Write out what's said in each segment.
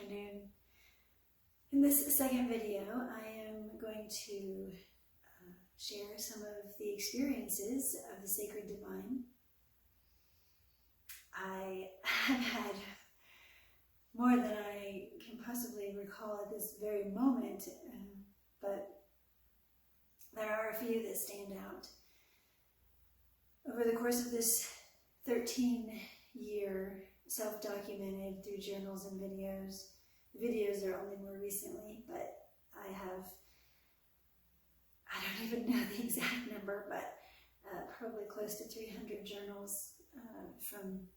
afternoon. In this second video, I am going to share some of the experiences of the Sacred Divine. I have had more than I can possibly recall at this very moment, but there are a few that stand out. Over the course of this 13-year self-documented through journals and videos. The videos are only more recently, but I don't even know the exact number, but probably close to 300 journals from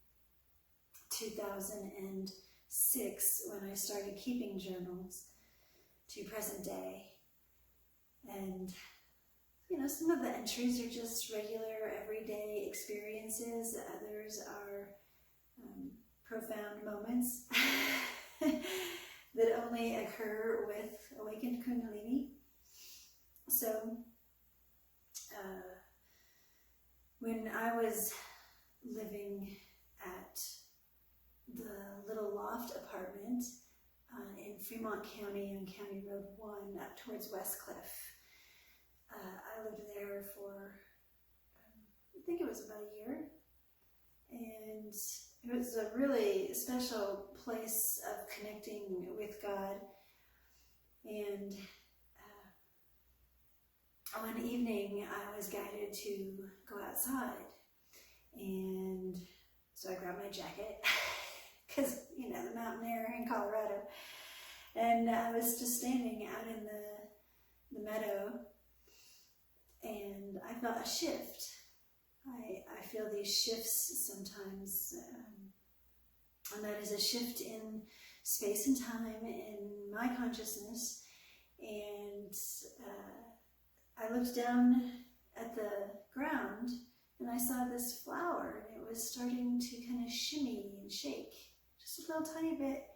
2006 when I started keeping journals to present day. And you know, some of the entries are just regular everyday experiences, others are profound moments that only occur with Awakened Kundalini. So, when I was living at the little loft apartment in Fremont County on County Road 1 up towards Westcliff, I lived there for, I think it was about a year. And it was a really special place of connecting with God. And one evening I was guided to go outside. And so I grabbed my jacket, because, you know, the mountain air in Colorado. And I was just standing out in the meadow, and I felt a shift. I feel these shifts sometimes, and that is a shift in space and time in my consciousness. And I looked down at the ground and I saw this flower, and it was starting to kind of shimmy and shake just a little tiny bit,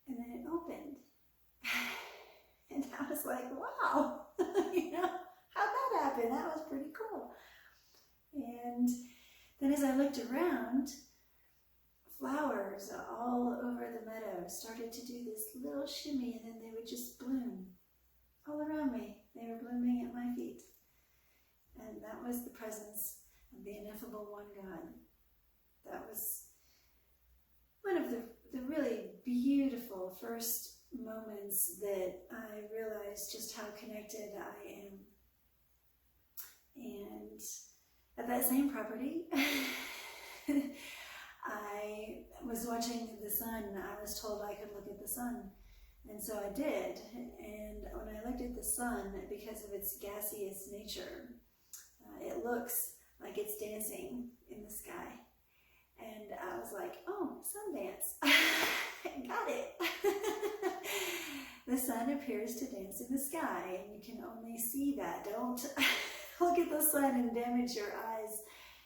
and then it opened. And I was like, wow, you know, how'd that happen? That was pretty cool. And then as I looked around, flowers all over the meadow started to do this little shimmy, and then they would just bloom all around me. They were blooming at my feet. And that was the presence of the Ineffable One God. That was one of the really beautiful first moments that I realized just how connected I am. And at that same property, I was watching the sun. I was told I could look at the sun, and so I did. And when I looked at the sun, because of its gaseous nature, it looks like it's dancing in the sky. And I was like, oh, sun dance. Got it. The sun appears to dance in the sky, and you can only see that. Don't look at the sun and damage your eyes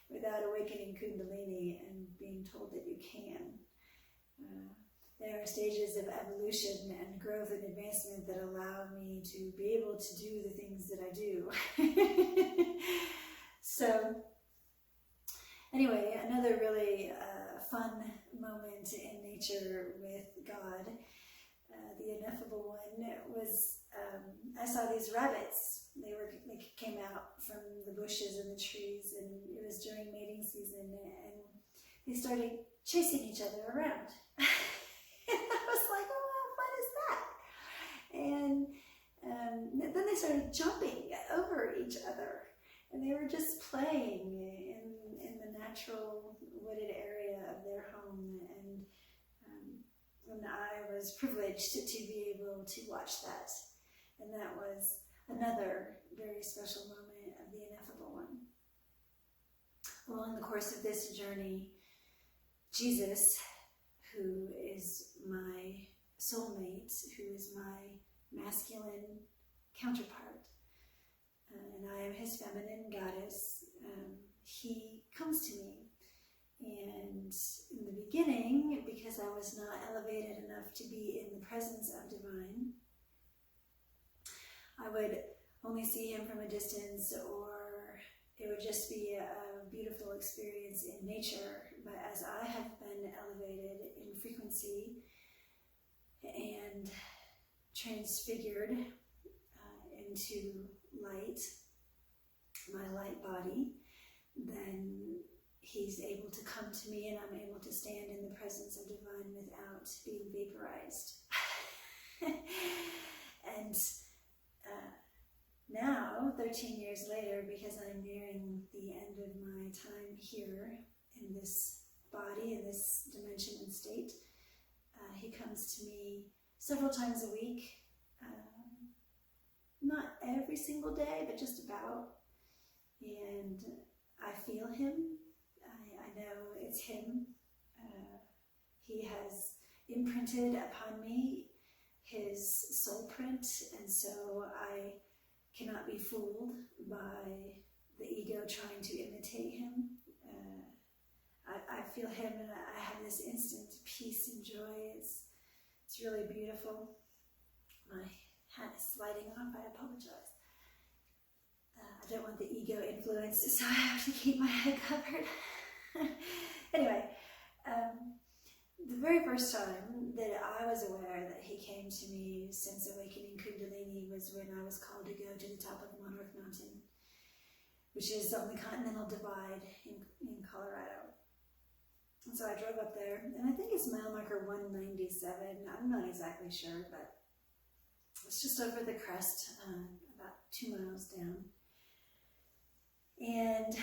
without awakening Kundalini and being told that you can. There are stages of evolution and growth and advancement that allow me to be able to do the things that I do. So, anyway, another really fun moment in nature with God, the Ineffable One, was I saw these rabbits. They came out from the bushes and the trees, and it was during mating season, and they started chasing each other around. And I was like, oh, what is that? And then they started jumping over each other, and they were just playing in the natural wooded area of their home. And I was privileged to be able to watch that. And that was another very special moment of the Ineffable One. Along the course of this journey, Jesus, who is my soulmate, who is my masculine counterpart, and I am his feminine goddess, he comes to me. And in the beginning, because I was not elevated enough to be in the presence of divine, I would only see him from a distance, or it would just be a beautiful experience in nature. But as I have been elevated in frequency and transfigured into light, my light body, then he's able to come to me and I'm able to stand in the presence of divine without being vaporized. And now, 13 years later, because I'm nearing the end of my time here in this body, in this dimension and state, he comes to me several times a week. Not every single day, but just about. And I feel him. I know it's him. He has imprinted upon me his soul print, and so I cannot be fooled by the ego trying to imitate him. I feel him, and I have this instant peace and joy. It's really beautiful. My hat is sliding off. I apologize. I don't want the ego influence, so I have to keep my head covered. Anyway, the very first time that I was aware that he came to me since Awakening Kundalini was when I was called to go to the top of Monarch Mountain, which is on the Continental Divide in Colorado. And so I drove up there, and I think it's mile marker 197. I'm not exactly sure, but it's just over the crest, about 2 miles down. And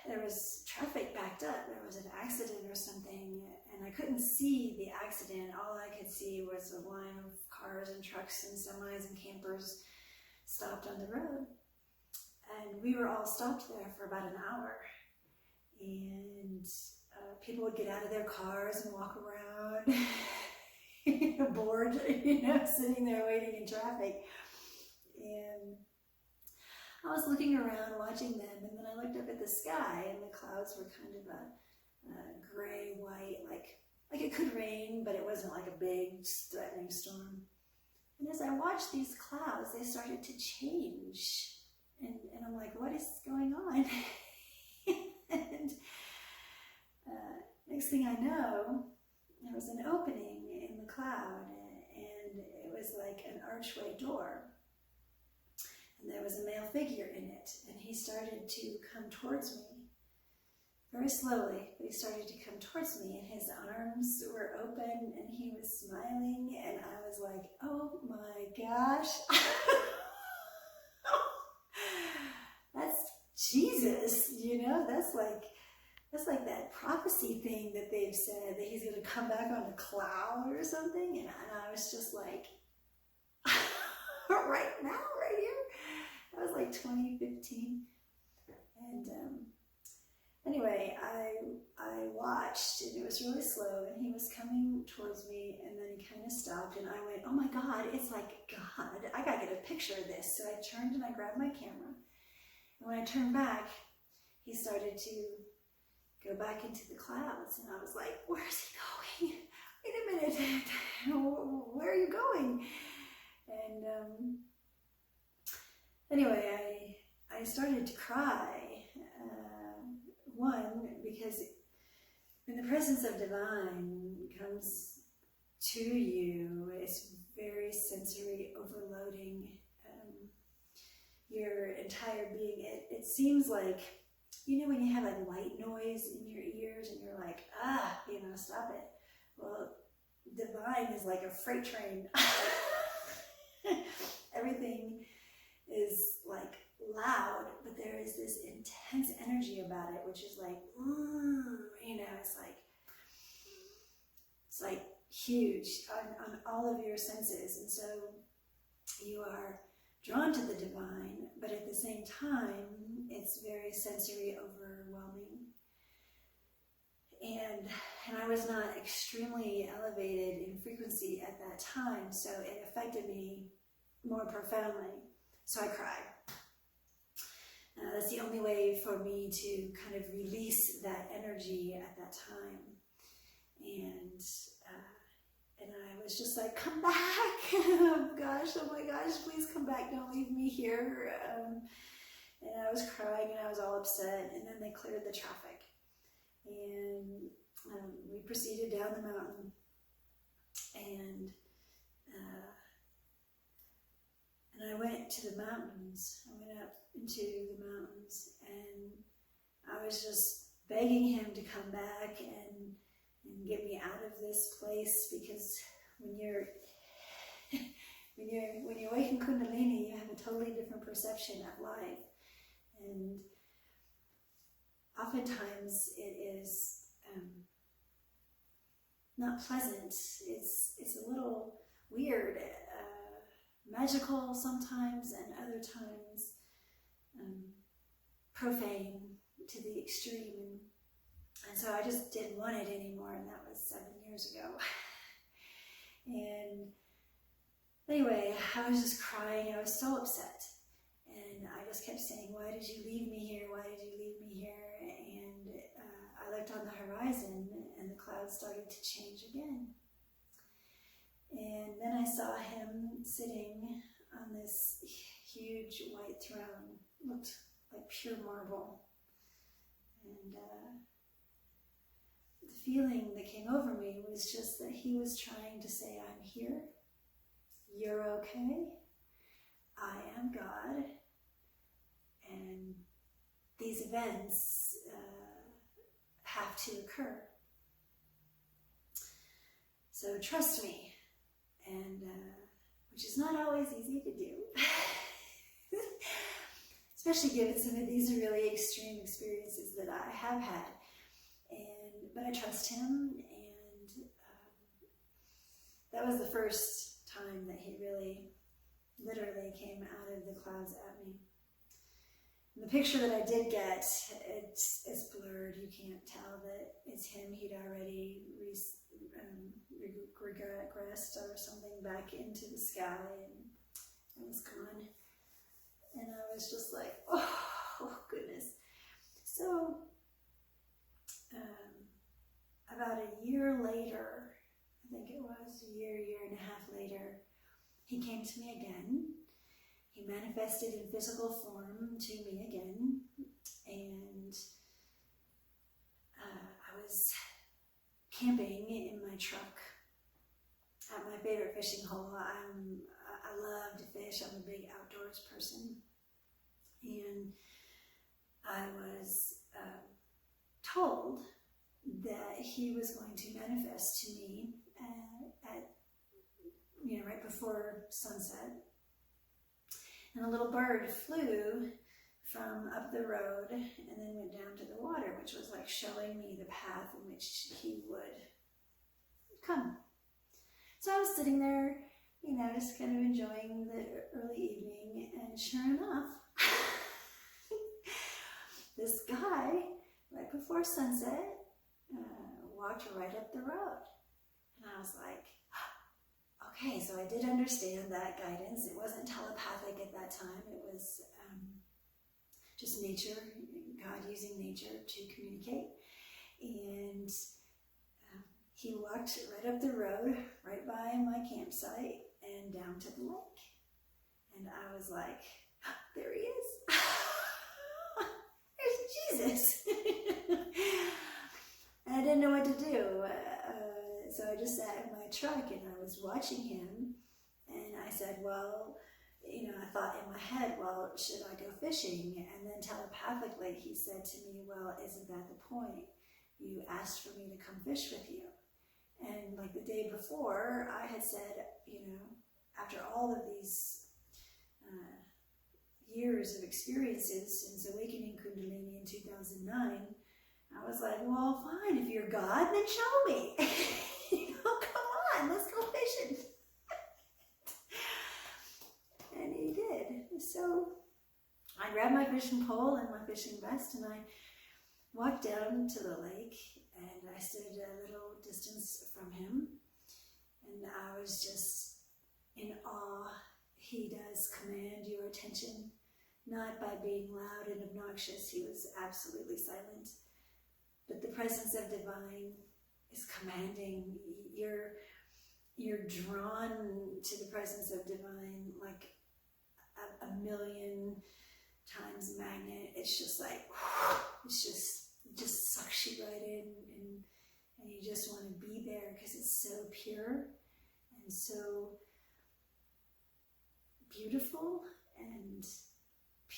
there was traffic backed up. There was an accident or something, and I couldn't see the accident. All I could see was a line of cars and trucks and semis and campers stopped on the road. And we were all stopped there for about an hour. And people would get out of their cars and walk around, bored, sitting there waiting in traffic. And I was looking around, watching them, and then I looked up at the sky, and the clouds were kind of a gray, white, like it could rain, but it wasn't like a big, threatening storm. And as I watched these clouds, they started to change. And I'm like, what is going on? And next thing I know, there was an opening in the cloud, and it was like an archway door. And there was a male figure in it, and he started to come towards me, very slowly, but he started to come towards me, and his arms were open, and he was smiling, and I was like, oh my gosh, that's Jesus, that's like that prophecy thing that they've said, that he's going to come back on a cloud or something, and I was just like, right now, right here. That was like 2015. And anyway, I watched, and it was really slow, and he was coming towards me, and then he kind of stopped, and I went, oh my God, it's like God, I gotta get a picture of this. So I turned and I grabbed my camera, and when I turned back, he started to go back into the clouds, and I was like, where is he going? Wait a minute, where are you going? And anyway, I started to cry. One, because when the presence of divine comes to you, it's very sensory overloading. Your entire being. It seems like, when you have like white noise in your ears and you're like, stop it. Well, divine is like a freight train. Everything is like loud, but there is this intense energy about it, which is like, it's like huge on all of your senses. And so you are drawn to the divine, but at the same time, it's very sensory overwhelming. And I was not extremely elevated in frequency at that time, so it affected me more profoundly. So I cried. That's the only way for me to kind of release that energy at that time. And I was just like, come back! Oh my gosh, please come back, don't leave me here. And I was crying and I was all upset, and then they cleared the traffic. And we proceeded down the mountain, and went to the mountains. I went up into the mountains, and I was just begging him to come back and get me out of this place, because when you're when you awaken Kundalini, you have a totally different perception of life, and oftentimes it is not pleasant. It's a little weird, magical sometimes, and other times profane to the extreme. And so I just didn't want it anymore, and that was 7 years ago. And anyway, I was just crying. I was so upset. And I just kept saying, why did you leave me here? Why did you leave me here? And I looked on the horizon, and the clouds started to change again. And then I saw him sitting on this huge white throne. Looked like pure marble. And the feeling that came over me was just that he was trying to say, I'm here, you're okay, I am God, and these events have to occur. So trust me, and which is not always easy to do. Especially given some of these really extreme experiences that I have had. But I trust him, and that was the first time that he really, literally came out of the clouds at me. And the picture that I did get, it's blurred. You can't tell that it's him. He'd already regressed or something back into the sky, and it was gone. And I was just like, oh goodness. So, about a year later, I think it was a year and a half later, he came to me again. He manifested in physical form to me again. And I was camping in my truck at my favorite fishing hole. I love to fish. I'm a big outdoors person. And I was told that he was going to manifest to me at right before sunset. And a little bird flew from up the road and then went down to the water, which was like showing me the path in which he would come. So I was sitting there, just kind of enjoying the early evening, and sure enough, this guy, right before sunset, walked right up the road. And I was like, okay, so I did understand that guidance. It wasn't telepathic at that time. It was just nature, God using nature to communicate. And he walked right up the road, right by my campsite, and down to the lake. And I was like, there he is. There's Jesus. And I didn't know what to do. So I just sat in my truck and I was watching him. And I said, well, I thought in my head, well, should I go fishing? And then telepathically he said to me, well, isn't that the point? You asked for me to come fish with you. And like the day before, I had said, after all of these years of experiences since Awakening Kundalini in 2009, I was like, well, fine, if you're God, then show me. Come on, let's go fishing. And he did. So I grabbed my fishing pole and my fishing vest, and I walked down to the lake, and I stood a little distance from him, and I was just in awe. He does command your attention, not by being loud and obnoxious. He was absolutely silent. But the presence of divine is commanding. You're drawn to the presence of divine like a million times magnet. It's just like, it just sucks you right in, and you just want to be there because it's so pure and so beautiful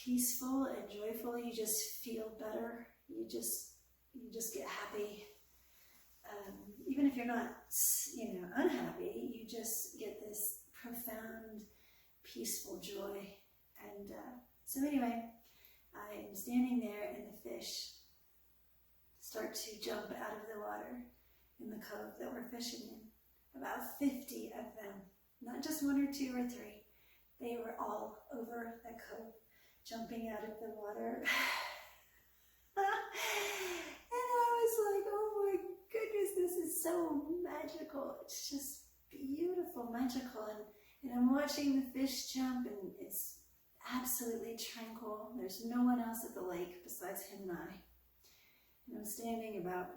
peaceful and joyful. You just feel better. You just get happy. Even if you're not, unhappy, you just get this profound, peaceful joy. And so anyway, I'm standing there and the fish start to jump out of the water in the cove that we're fishing in. About 50 of them, not just one or two or three. They were all over the cove, jumping out of the water. And I was like, oh my goodness, this is so magical. It's just beautiful, magical. And I'm watching the fish jump, and it's absolutely tranquil. There's no one else at the lake besides him and I. And I'm standing about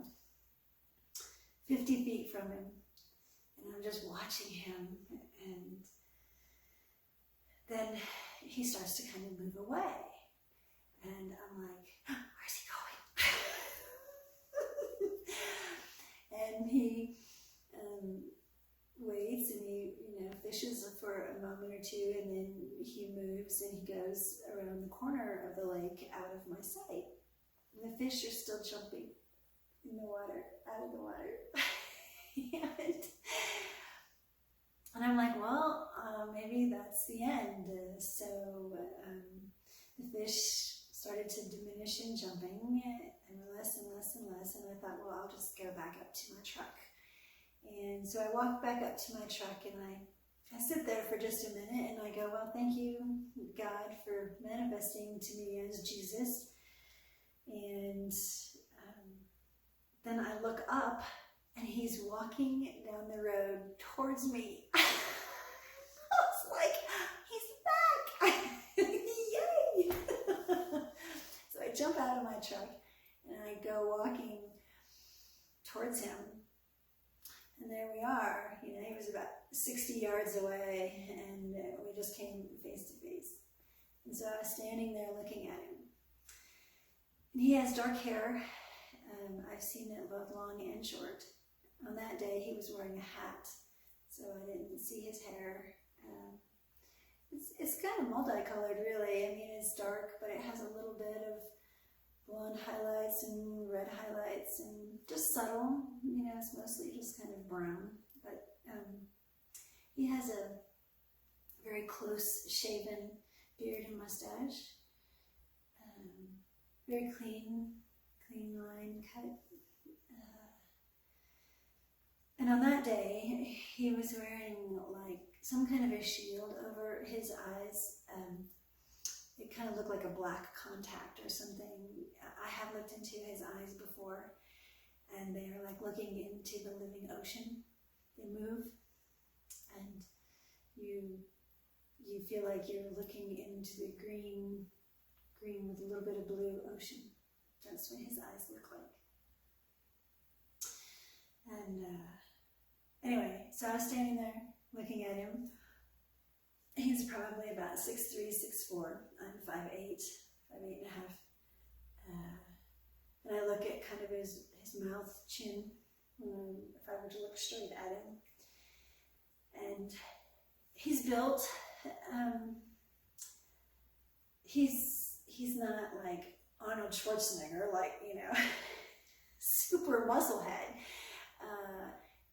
50 feet from him, and I'm just watching him, and then he starts to kind of move away. And I'm like, where's he going? And he waits, and he fishes for a moment or two, and then he moves and he goes around the corner of the lake out of my sight. And the fish are still jumping in the water, out of the water. And I'm like, well, maybe that's the end. So the fish started to diminish in jumping, and less and less and less. And I thought, well, I'll just go back up to my truck. And so I walked back up to my truck, and I sit there for just a minute, and I go, well, thank you, God, for manifesting to me as Jesus. And then I look up, and he's walking down the road towards me. I was like, he's back! Yay! So I jump out of my truck, and I go walking towards him. And there we are. He was about 60 yards away, and we just came face to face. And so I was standing there looking at him. And he has dark hair. I've seen it both long and short. On that day, he was wearing a hat, so I didn't see his hair. It's kind of multicolored, really. I mean, it's dark, but it has a little bit of blonde highlights and red highlights, and just subtle. It's mostly just kind of brown. But he has a very close-shaven beard and mustache. Very clean line cut. And on that day, he was wearing like some kind of a shield over his eyes. It kind of looked like a black contact or something. I have looked into his eyes before, and they are like looking into the living ocean. They move, and you feel like you're looking into the green with a little bit of blue ocean. That's what his eyes look like. And anyway, so I was standing there looking at him. He's probably about 6'3", 6'4". I'm 5'8", 5'8" and a half. And I look at kind of his mouth, chin, if I were to look straight at him. And he's built, he's not like Arnold Schwarzenegger, like, super muscle head.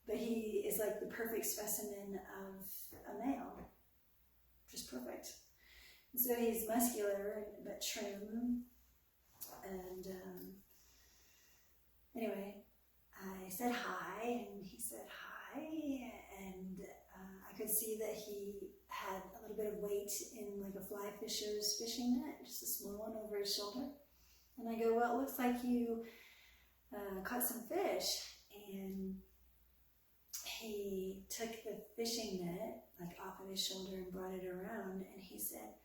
But he is like the perfect specimen of a male. Just perfect. And so he's muscular but trim. And anyway, I said hi, and he said hi, and I could see that he had a little bit of weight in like a fly fisher's fishing net, just a small one over his shoulder. And I go, well, it looks like you caught some fish. And he took the fishing net like off of his shoulder and brought it around, and he said,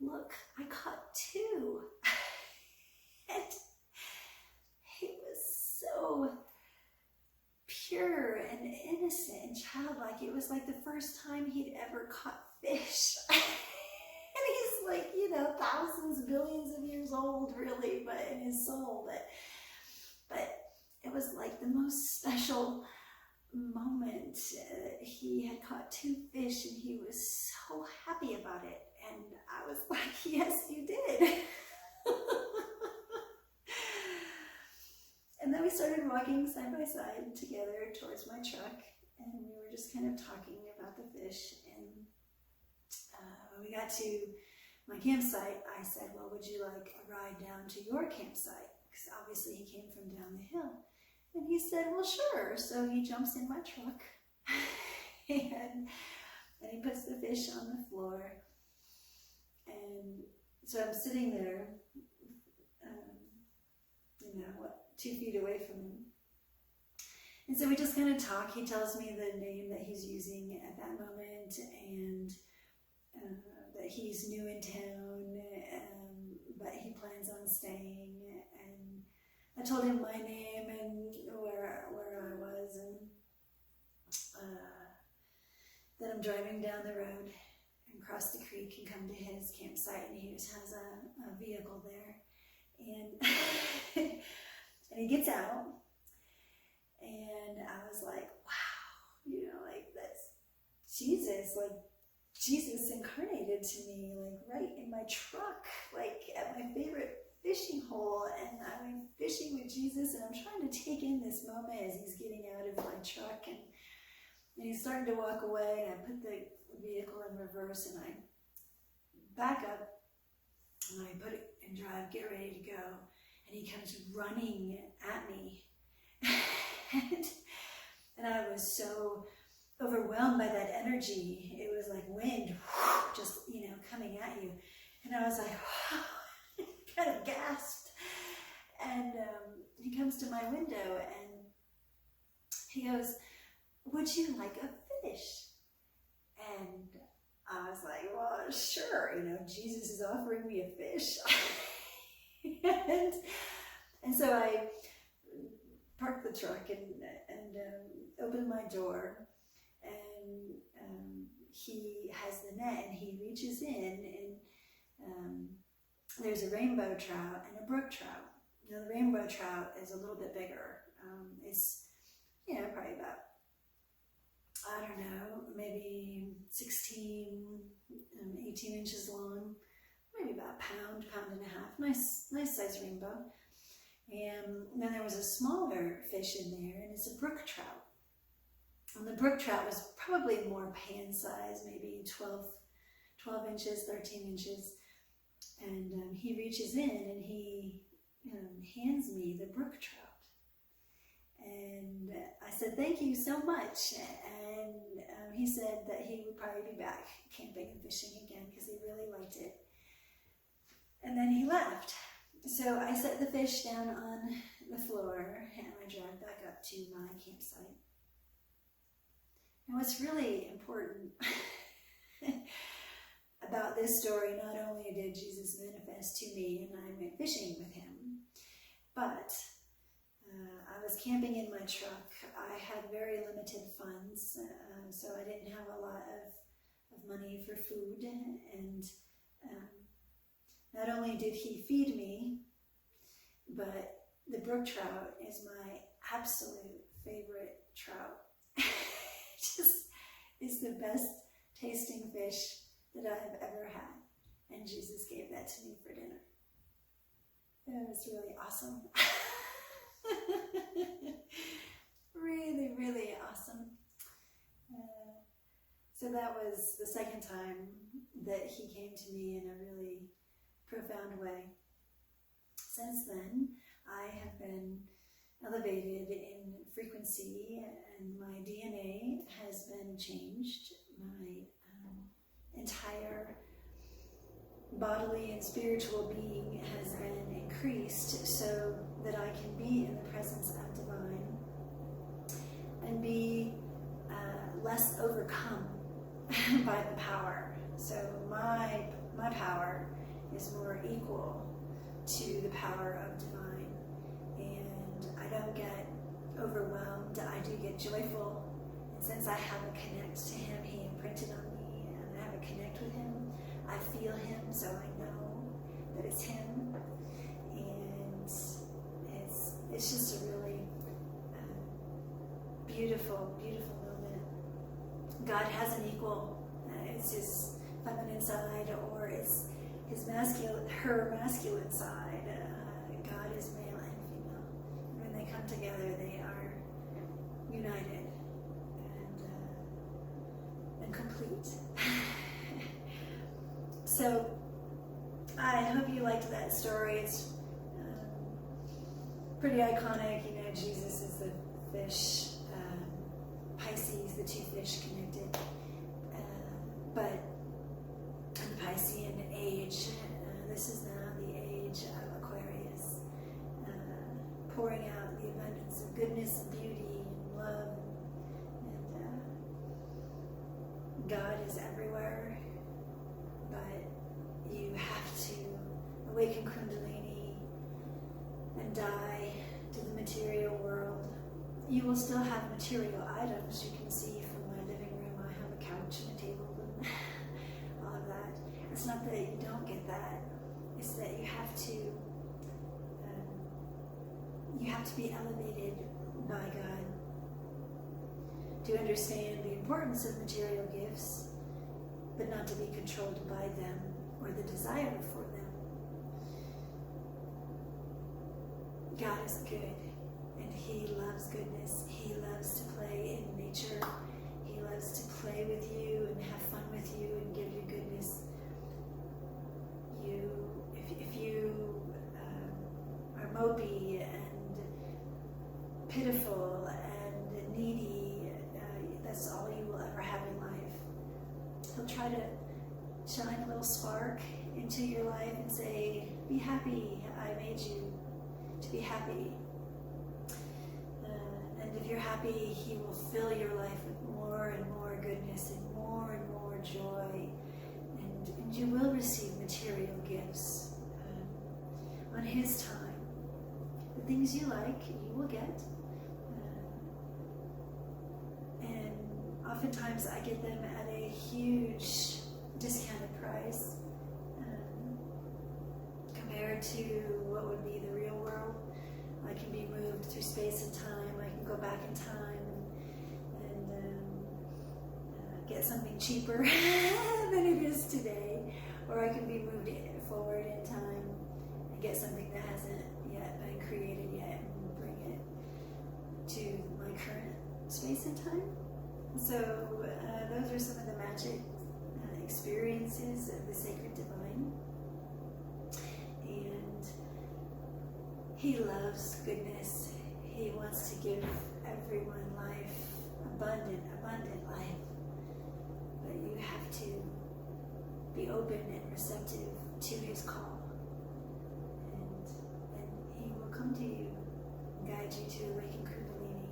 look, I caught 2. And he was so pure and innocent and childlike. It was like the first time he'd ever caught fish. And he's like, thousands, billions of years old, really, but in his soul. But it was like the most special moment. He had caught 2 fish, and he was so happy about it. And I was like, yes, you did. walking side by side together towards my truck, and we were just kind of talking about the fish. And when we got to my campsite, I said, well, would you like a ride down to your campsite? Because obviously he came from down the hill. And he said, well, sure. So he jumps in my truck and he puts the fish on the floor. And so I'm sitting there, 2 feet away from him. And so we just kind of talk. He tells me the name that he's using at that moment, and that he's new in town, but he plans on staying. And I told him my name and where I was, and that I'm driving down the road and cross the creek and come to his campsite, and he just has a vehicle there. And and he gets out, and I was like, wow, that's Jesus, Jesus incarnated to me, right in my truck, at my favorite fishing hole, and I'm fishing with Jesus, and I'm trying to take in this moment as he's getting out of my truck, and he's starting to walk away, and I put the vehicle in reverse, and I back up, and I put it in drive, get ready to go, and he comes running at me, and I was so overwhelmed by that energy. It was like wind, just, coming at you. And I was like, wow, kind of gasped. And he comes to my window and he goes, would you like a fish? And I was like, well, sure, Jesus is offering me a fish. and so I parked the truck and opened my door, and he has the net, and he reaches in, and there's a rainbow trout and a brook trout. The rainbow trout is a little bit bigger. It's probably about, I don't know, maybe 16, 18 inches long, maybe about a pound and a half. Nice size rainbow. And then there was a smaller fish in there, and it's a brook trout. And the brook trout was probably more pan size, maybe 12 inches, 13 inches. And he reaches in and he hands me the brook trout. And I said, thank you so much. And he said that he would probably be back camping and fishing again because he really liked it. And then he left. So I set the fish down on the floor and I drive back up to my campsite. And what's really important about this story, not only did Jesus manifest to me and I went fishing with him, but I was camping in my truck. I had very limited funds, so I didn't have a lot of money for food. And not only did he feed me, but the brook trout is my absolute favorite trout. Just is the best tasting fish that I've ever had. And Jesus gave that to me for dinner. It was really awesome. Really, really awesome. So that was the second time that he came to me in a really profound way. Since then, I have been elevated in frequency and my DNA has been changed. My entire bodily and spiritual being has been increased so that I can be in the presence of divine and be less overcome by the power. So my power is more equal to the power of divine, and I don't get overwhelmed. I do get joyful, and since I have a connect to him, he imprinted on me, and I have a connect with him. I feel him, so I know that it's him, and it's just a really beautiful, beautiful moment. God has an equal. It's his feminine side, or it's his her masculine side. God is male and female. And when they come together, they So I hope you liked that story. It's pretty iconic. You know, Jesus is the fish, Pisces, the two fish connected. But in the Piscean age, this is now the age of Aquarius, pouring out the abundance of goodness and beauty and love. And God is everywhere, but you have to awaken Kundalini and die to the material world. You will still have material items. You can see from my living room, I have a couch and a table and all of that. It's not that you don't get that. It's that you have to be elevated by God to understand the importance of material gifts, but not to be controlled by them or the desire for them. God is good, and He loves goodness. He loves to play in nature. He loves to play with you and have fun with you and give you goodness. If you are mopey and pitiful and needy, that's all you will ever have in life. He'll try to shine a little spark into your life and say, be happy, I made you to be happy. And if you're happy, He will fill your life with more and more goodness and more joy. And you will receive material gifts on His time. The things you like, you will get. And oftentimes I get them at a huge discounted price compared to what would be the real world. I can be moved through space and time. I can go back in time and get something cheaper than it is today. Or I can be moved forward in time and get something that hasn't yet been created yet and bring it to my current space and time. So those are some of the magic experiences of the sacred divine. And He loves goodness. He wants to give everyone life, abundant life. But you have to be open and receptive to His call. And He will come to you and guide you to awaken Kundalini.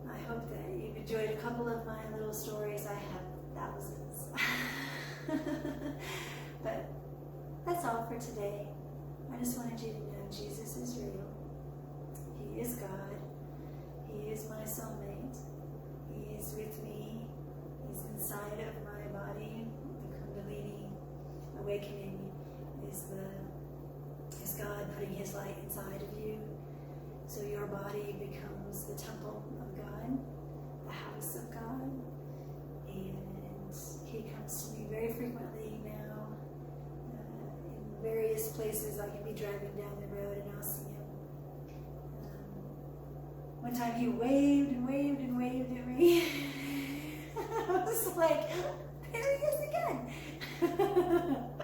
I hope that you've enjoyed a couple of my little stories. I have thousands. But that's all for today. I just wanted you to know Jesus is real. He is God. He is my soulmate. He is with me. He's inside of my body. The Kundalini awakening is God putting His light inside of you. So your body becomes the temple of God, the house of God. And He comes to me very frequently now. In various places, I can be driving down the road and I'll see Him. One time He waved and waved and waved at me. I was like,